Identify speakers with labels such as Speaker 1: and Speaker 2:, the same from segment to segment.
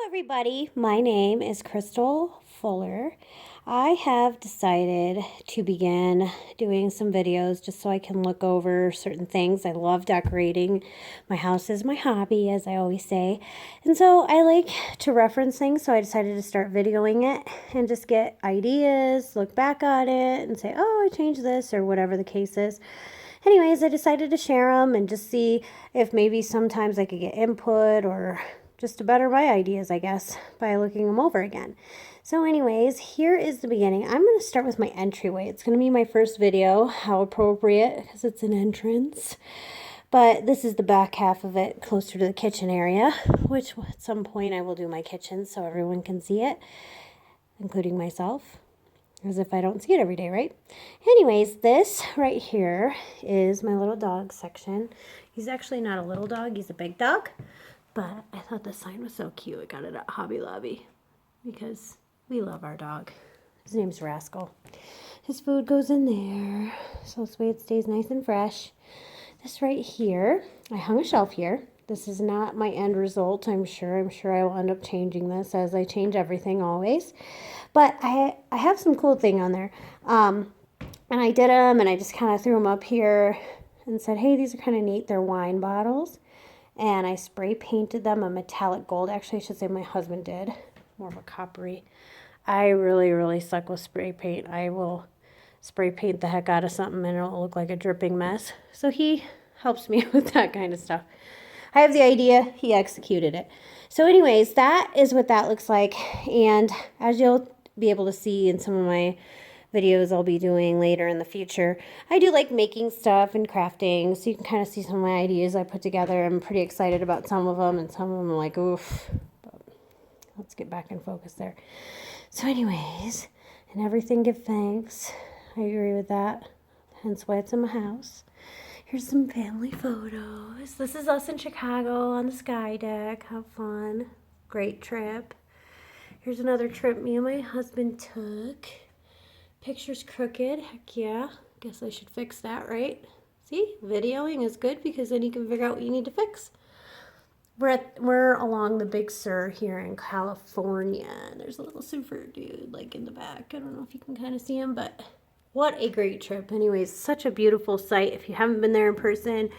Speaker 1: everybody, my name is Crystal Fuller. I have decided to begin doing some videos just so I can look over certain things. I love decorating. My house is my hobby, as I always say. And so I like to reference things, so I decided to start videoing it and just get ideas, look back at it and say, oh, I changed this or whatever the case is. Anyways, I decided to share them and just see if maybe sometimes I could get input or just to better my ideas, I guess, by looking them over again. So anyways, here is the beginning. I'm going to start with my entryway. It's going to be my first video. How appropriate, because it's an entrance. But this is the back half of it, closer to the kitchen area, which at some point I will do my kitchen so everyone can see it, including myself, as if I don't see it every day, right? Anyways, this right here is my little dog section. He's actually not a little dog, he's a big dog. But I thought the sign was so cute. I got it at Hobby Lobby because we love our dog. His name's Rascal. His food goes in there, so this way it stays nice and fresh. This right here, I hung a shelf here. This is not my end result, I'm sure. I'm sure I will end up changing this as I change everything always. But I have some cool thing on there. And I did them, and I just kind of threw them up here and said, hey, these are kind of neat. They're wine bottles. And I spray painted them a metallic gold. Actually, I should say my husband did. More of a coppery. I really suck with spray paint. I will spray paint the heck out of something and it'll look like a dripping mess. So he helps me with that kind of stuff. I have the idea. He executed it. So anyways, that is what that looks like. And as you'll be able to see in some of my videos I'll be doing later in the future, I do like making stuff and crafting, so you can kind of see some of my ideas I put together. I'm pretty excited about some of them, and some of them are like, oof. But let's get back in focus there. So anyways, and everything give thanks. I agree with that. Hence why it's in my house. Here's some family photos. This is us in Chicago on the sky deck. Have fun. Great trip. Here's another trip me and my husband took. Picture's crooked. Heck yeah. Guess I should fix that, right? See? Videoing is good because then you can figure out what you need to fix. We're along the Big Sur here in California. There's a little surfer dude like in the back. I don't know if you can kind of see him, but what a great trip. Anyways, such a beautiful site. If you haven't been there in person,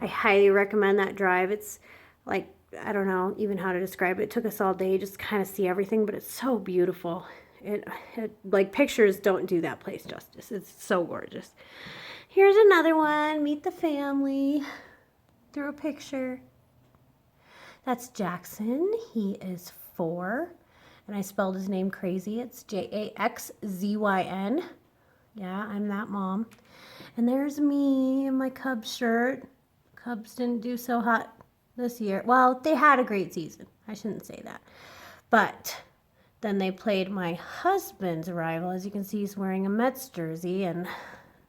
Speaker 1: I highly recommend that drive. It's like, I don't know even how to describe it. It took us all day just to kind of see everything, but it's so beautiful. It like pictures don't do that place justice. It's so gorgeous. Here's another one. Meet the family through a picture. That's Jackson. He is 4. And I spelled his name crazy. It's Jaxzyn. Yeah, I'm that mom. And there's me in my Cubs shirt. Cubs didn't do so hot this year. Well, they had a great season. I shouldn't say that. But then they played my husband's rival. As you can see, he's wearing a Mets jersey, and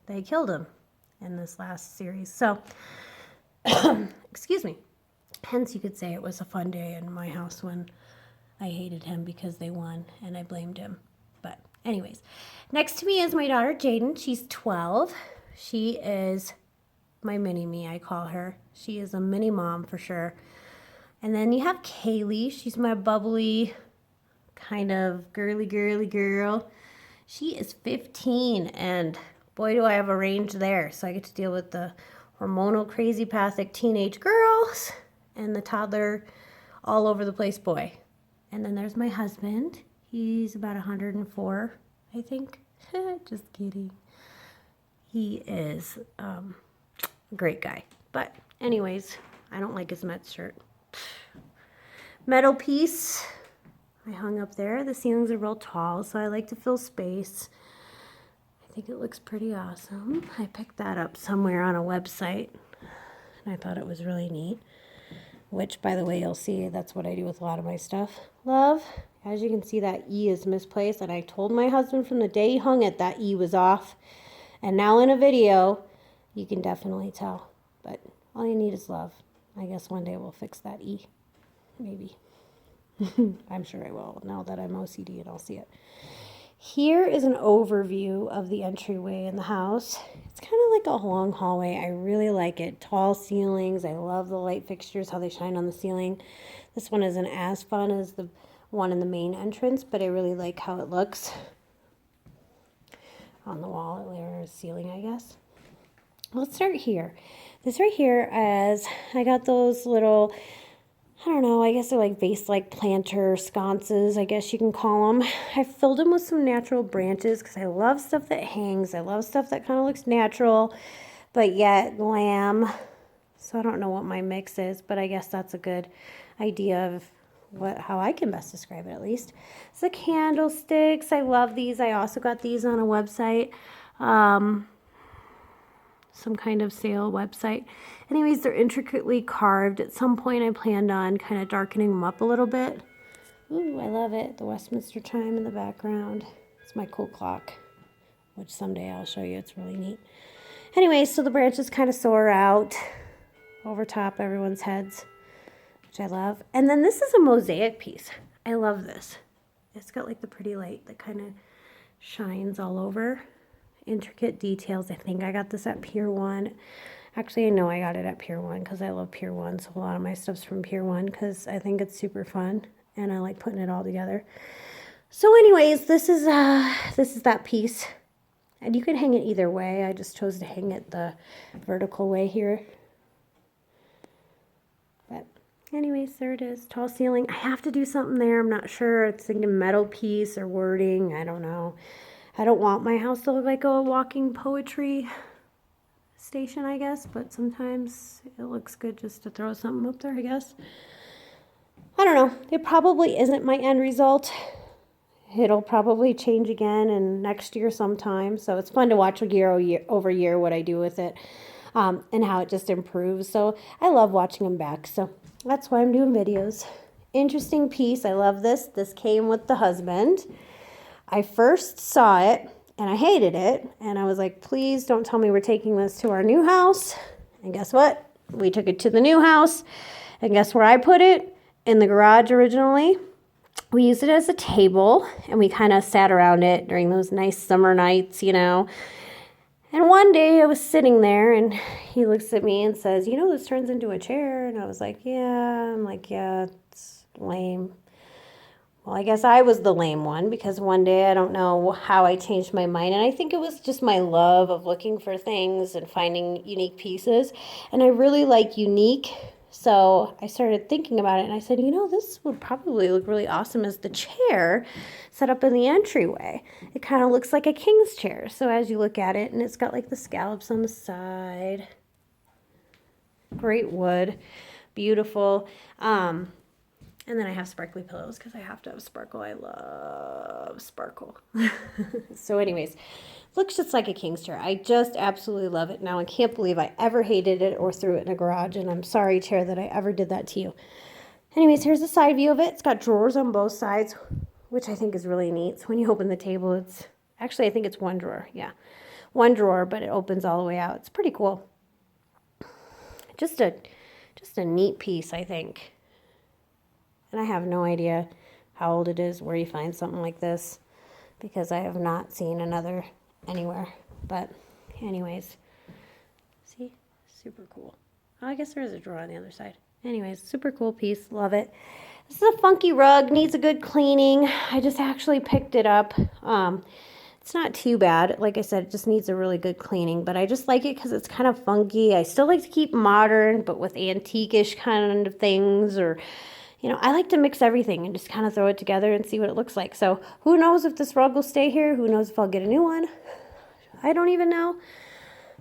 Speaker 1: they killed him in this last series. So, excuse me. Hence, you could say it was a fun day in my house when I hated him because they won, and I blamed him. But anyways, next to me is my daughter, Jaden. She's 12. She is my mini-me, I call her. She is a mini mom for sure. And then you have Kaylee. She's my bubbly, kind of girly girl. She is 15, and boy do I have a range there. So I get to deal with the hormonal crazy-pathic teenage girls and the toddler all over the place boy. And then there's my husband. He's about 104, I think. Just kidding. He is a great guy. But anyways, I don't like his Mets shirt. Metal piece I hung up there. The ceilings are real tall, so I like to fill space. I think it looks pretty awesome. I picked that up somewhere on a website, and I thought it was really neat. Which, by the way, you'll see that's what I do with a lot of my stuff. Love. As you can see, that E is misplaced, and I told my husband from the day he hung it that E was off. And now in a video, you can definitely tell. But all you need is love. I guess one day we'll fix that E. Maybe. I'm sure I will, now that I'm OCD and I'll see it. Here is an overview of the entryway in the house. It's kind of like a long hallway. I really like it. Tall ceilings. I love the light fixtures, how they shine on the ceiling. This one isn't as fun as the one in the main entrance, but I really like how it looks on the wall or ceiling, I guess. Let's start here. This right here is, I got those little, I don't know, I guess they're like vase-like planter sconces, I guess you can call them. I filled them with some natural branches because I love stuff that hangs. I love stuff that kind of looks natural, but yet glam. So I don't know what my mix is, but I guess that's a good idea of how I can best describe it, at least. So candlesticks, I love these. I also got these on a website, some kind of sale website. Anyways, they're intricately carved. At some point, I planned on kind of darkening them up a little bit. Ooh, I love it. The Westminster chime in the background. It's my cool clock, which someday I'll show you. It's really neat. Anyways, so the branches kind of soar out over top everyone's heads, which I love. And then this is a mosaic piece. I love this. It's got like the pretty light that kind of shines all over. Intricate details. I think I got this at Pier 1. Actually, I know I got it at Pier 1 because I love Pier 1. So a lot of my stuff's from Pier 1 because I think it's super fun and I like putting it all together. So anyways, this is that piece. And you can hang it either way. I just chose to hang it the vertical way here. But anyways, there it is. Tall ceiling. I have to do something there. I'm not sure. It's thinking metal piece or wording. I don't know. I don't want my house to look like a walking poetry station, I guess. But sometimes it looks good just to throw something up there, I guess. I don't know. It probably isn't my end result. It'll probably change again in next year sometime. So it's fun to watch year over year what I do with it and how it just improves. So I love watching them back. So that's why I'm doing videos. Interesting piece. I love this. This came with the husband. I first saw it and I hated it. And I was like, please don't tell me we're taking this to our new house. And guess what? We took it to the new house. And guess where I put it? In the garage originally. We used it as a table, and we kind of sat around it during those nice summer nights, you know. And one day I was sitting there, and he looks at me and says, you know, this turns into a chair. And I was like, yeah. I'm like, yeah, it's lame. Well, I guess I was the lame one because one day I don't know how I changed my mind. And I think it was just my love of looking for things and finding unique pieces. And I really like unique. So I started thinking about it and I said, you know, this would probably look really awesome as the chair set up in the entryway. It kind of looks like a king's chair. So as you look at it, and it's got like the scallops on the side. Great wood. Beautiful. And then I have sparkly pillows because I have to have sparkle. I love sparkle. So anyways, looks just like a king's chair. I just absolutely love it. Now I can't believe I ever hated it or threw it in a garage. And I'm sorry, chair, that I ever did that to you. Anyways, here's a side view of it. It's got drawers on both sides, which I think is really neat. So when you open the table, it's actually, I think it's one drawer. Yeah, one drawer, but it opens all the way out. It's pretty cool. Just a neat piece, I think. And I have no idea how old it is, where you find something like this, because I have not seen another anywhere. But anyways, see, super cool. Oh, I guess there is a drawer on the other side. Anyways, super cool piece. Love it. This is a funky rug. Needs a good cleaning. I just actually picked it up. It's not too bad. Like I said, it just needs a really good cleaning. But I just like it because it's kind of funky. I still like to keep modern, but with antique-ish kind of things, or you know, I like to mix everything and just kind of throw it together and see what it looks like. So who knows if this rug will stay here? Who knows if I'll get a new one? I don't even know.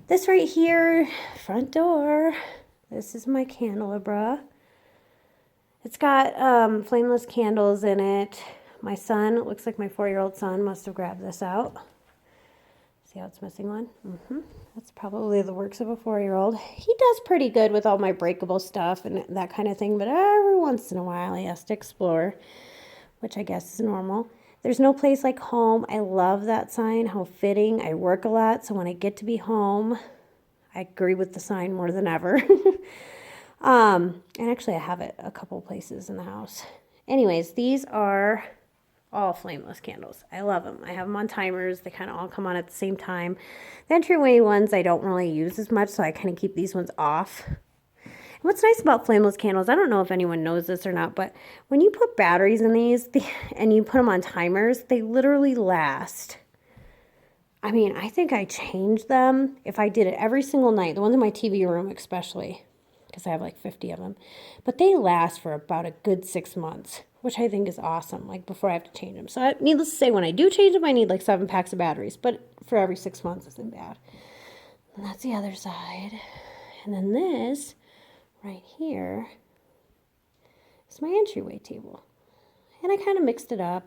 Speaker 1: This right here, front door. This is my candelabra. It's got flameless candles in it. My son, it looks like my 4-year-old son must have grabbed this out. See how it's missing one? That's probably the works of a 4-year-old. He does pretty good with all my breakable stuff and that kind of thing, but every once in a while he has to explore, which I guess is normal. There's no place like home. I love that sign, how fitting. I work a lot, so when I get to be home, I agree with the sign more than ever. And actually I have it a couple places in the house. Anyways, these are all flameless candles. I love them. I have them on timers. They kind of all come on at the same time. The entryway ones I don't really use as much, so I kind of keep these ones off. What's nice about flameless candles, I don't know if anyone knows this or not, but when you put batteries in these and you put them on timers, they literally last. I mean, I think I changed them if I did it every single night, the ones in my TV room especially, because I have like 50 of them. But they last for about a good 6 months, which I think is awesome, like before I have to change them. So needless to say, when I do change them, I need like 7 packs of batteries, but for every 6 months isn't bad. And that's the other side. And then this right here is my entryway table. And I kind of mixed it up.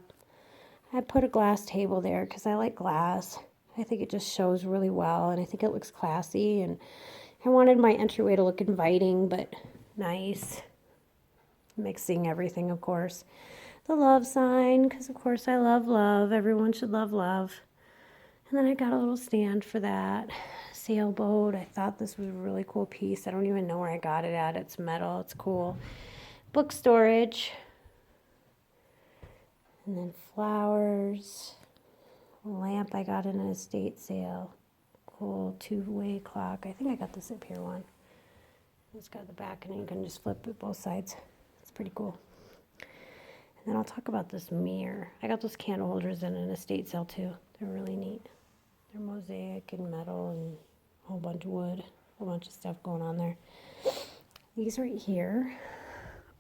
Speaker 1: I put a glass table there because I like glass. I think it just shows really well, and I think it looks classy. And I wanted my entryway to look inviting, but nice. Mixing everything, of course. The love sign, because of course I love love. Everyone should love love. And then I got a little stand for that. Sailboat. I thought this was a really cool piece. I don't even know where I got it at. It's metal. It's cool. Book storage. And then flowers. A lamp I got in an estate sale. Cool two-way clock. I think I got this up here one. It's got the back and you can just flip it both sides. It's pretty cool. And then I'll talk about this mirror. I got those candle holders in an estate sale too. They're really neat. They're mosaic and metal and a whole bunch of wood. A bunch of stuff going on there. These right here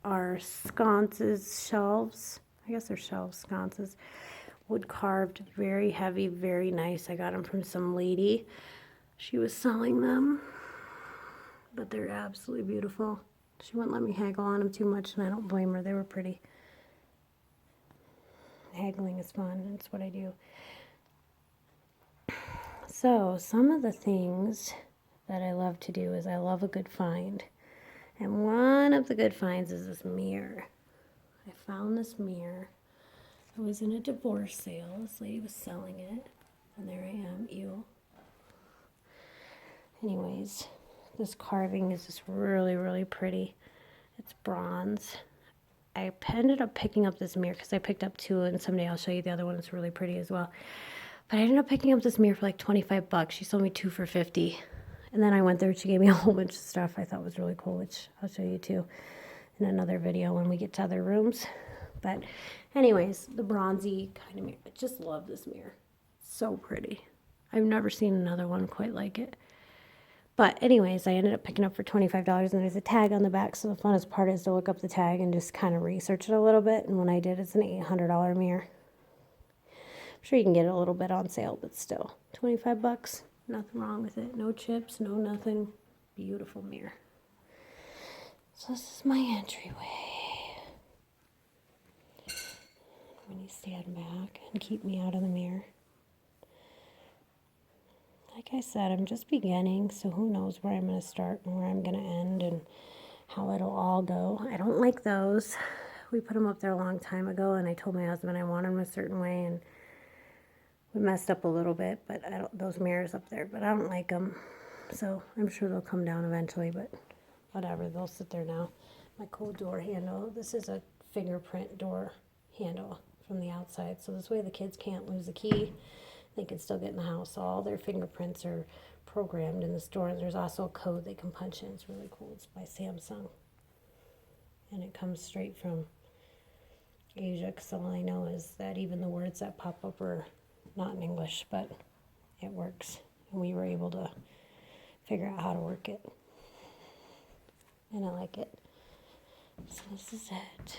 Speaker 1: are sconces, shelves. I guess they're shelves, sconces. Wood carved, very heavy, very nice. I got them from some lady. She was selling them, but they're absolutely beautiful. She wouldn't let me haggle on them too much, and I don't blame her. They were pretty. Haggling is fun. It's what I do. So some of the things that I love to do is I love a good find. And one of the good finds is this mirror. I found this mirror. I was in a divorce sale. This lady was selling it. And there I am. Ew. Anyways, this carving is just really, really pretty. It's bronze. I ended up picking up this mirror because I picked up two, and someday I'll show you the other one. It's really pretty as well. But I ended up picking up this mirror for like 25 bucks. She sold me two for 50. And then I went there. She gave me a whole bunch of stuff I thought was really cool, which I'll show you too in another video when we get to other rooms. But anyways, the bronzy kind of mirror. I just love this mirror. It's so pretty. I've never seen another one quite like it. But anyways, I ended up picking up for $25, and there's a tag on the back. So the funnest part is to look up the tag and just kind of research it a little bit. And when I did, it's an $800 mirror. I'm sure you can get it a little bit on sale, but still, 25 bucks. Nothing wrong with it. No chips, no nothing. Beautiful mirror. So this is my entryway. When you stand back and keep me out of the mirror. Like I said, I'm just beginning, so who knows where I'm going to start and where I'm going to end and how it'll all go. I don't like those. We put them up there a long time ago, and I told my husband I wanted them a certain way, and we messed up a little bit, but those mirrors up there, but I don't like them. So I'm sure they'll come down eventually, but whatever, they'll sit there now. My cool door handle. This is a fingerprint door handle from the outside, so this way the kids can't lose the key. They can still get in the house. So all their fingerprints are programmed in this door. And there's also a code they can punch in. It's really cool. It's by Samsung. And it comes straight from Asia, because all I know is that even the words that pop up are not in English, but it works. And we were able to figure out how to work it. And I like it. So this is it.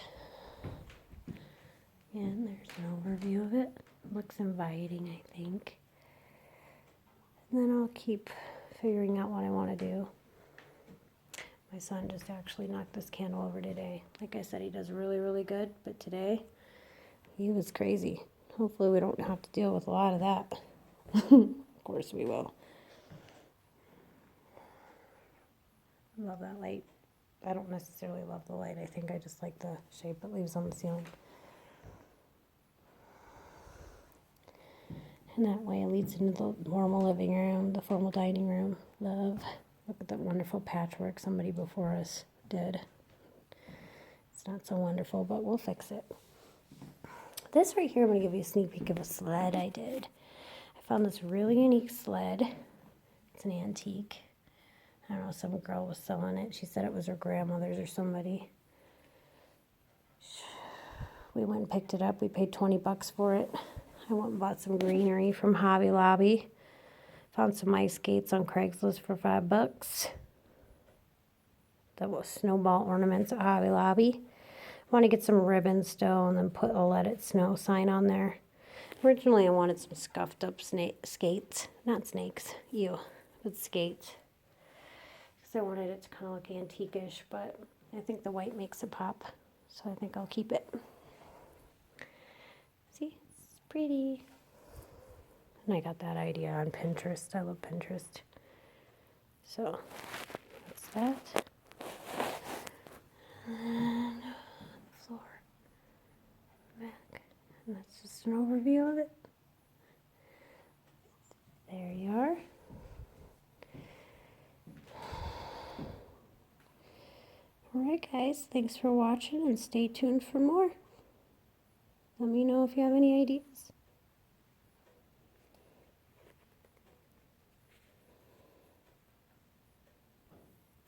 Speaker 1: And there's an overview of it. Looks inviting, I think. And then I'll keep figuring out what I want to do. My son just actually knocked this candle over today. Like I said, he does really, really good. But today, he was crazy. Hopefully we don't have to deal with a lot of that. Of course we will. Love that light. I don't necessarily love the light. I think I just like the shape it leaves on the ceiling. And that way it leads into the normal living room, the formal dining room. Love. Look at that wonderful patchwork somebody before us did. It's not so wonderful, but we'll fix it. This right here, I'm going to give you a sneak peek of a sled I did. I found this really unique sled. It's an antique. I don't know, some girl was selling it. She said it was her grandmother's or somebody. We went and picked it up. We paid 20 bucks for it. I went and bought some greenery from Hobby Lobby. Found some ice skates on Craigslist for 5 bucks. That was snowball ornaments at Hobby Lobby. I want to get some ribbons still and then put a Let It Snow sign on there. Originally, I wanted some scuffed up skates. Not snakes. Ew. But skates. Because I wanted it to kind of look antique-ish, but I think the white makes it pop. So I think I'll keep it. See? It's pretty. And I got that idea on Pinterest. I love Pinterest. So, that's that. And the floor. Back. And that's just an overview of it. There you are. Alright guys, thanks for watching and stay tuned for more. Let me know if you have any ideas.